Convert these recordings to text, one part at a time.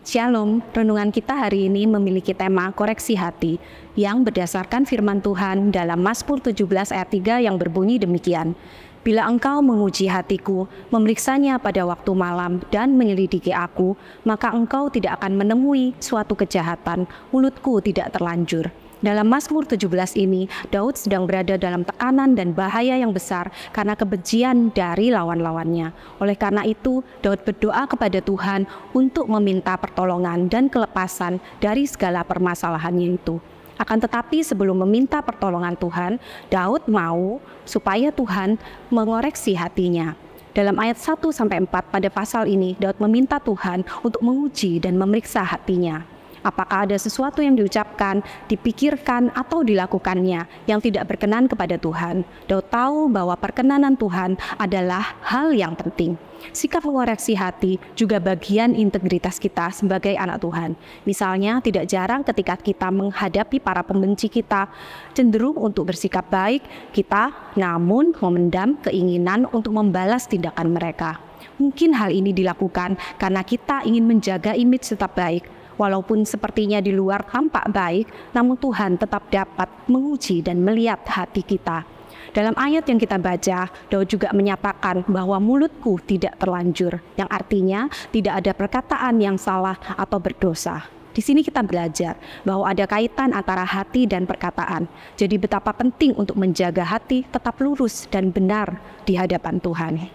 Shalom, renungan kita hari ini memiliki tema koreksi hati yang berdasarkan firman Tuhan dalam Mazmur 17 ayat 3 yang berbunyi demikian. Bila engkau menguji hatiku, memeriksanya pada waktu malam dan menyelidiki aku, maka engkau tidak akan menemui suatu kejahatan, mulutku tidak terlanjur. Dalam Mazmur 17 ini, Daud sedang berada dalam tekanan dan bahaya yang besar karena kebencian dari lawan-lawannya. Oleh karena itu, Daud berdoa kepada Tuhan untuk meminta pertolongan dan kelepasan dari segala permasalahannya itu. Akan tetapi sebelum meminta pertolongan Tuhan, Daud mau supaya Tuhan mengoreksi hatinya. Dalam ayat 1-4 pada pasal ini, Daud meminta Tuhan untuk menguji dan memeriksa hatinya. Apakah ada sesuatu yang diucapkan, dipikirkan, atau dilakukannya yang tidak berkenan kepada Tuhan? Daud tahu bahwa perkenanan Tuhan adalah hal yang penting. Sikap mengoreksi hati juga bagian integritas kita sebagai anak Tuhan. Misalnya, tidak jarang ketika kita menghadapi para pembenci kita, cenderung untuk bersikap baik, kita namun memendam keinginan untuk membalas tindakan mereka. Mungkin hal ini dilakukan karena kita ingin menjaga image tetap baik. Walaupun sepertinya di luar tampak baik, namun Tuhan tetap dapat menguji dan melihat hati kita. Dalam ayat yang kita baca, Daud juga menyatakan bahwa mulutku tidak terlanjur, yang artinya tidak ada perkataan yang salah atau berdosa. Di sini kita belajar bahwa ada kaitan antara hati dan perkataan. Jadi betapa penting untuk menjaga hati tetap lurus dan benar di hadapan Tuhan.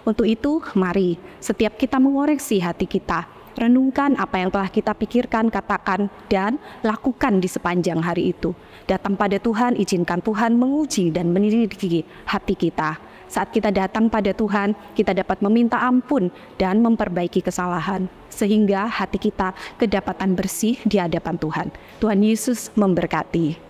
Untuk itu, mari setiap kita mengoreksi hati kita, renungkan apa yang telah kita pikirkan, katakan, dan lakukan di sepanjang hari itu. Datang pada Tuhan, izinkan Tuhan menguji dan menyelidiki hati kita. Saat kita datang pada Tuhan, kita dapat meminta ampun dan memperbaiki kesalahan, sehingga hati kita kedapatan bersih di hadapan Tuhan. Tuhan Yesus memberkati.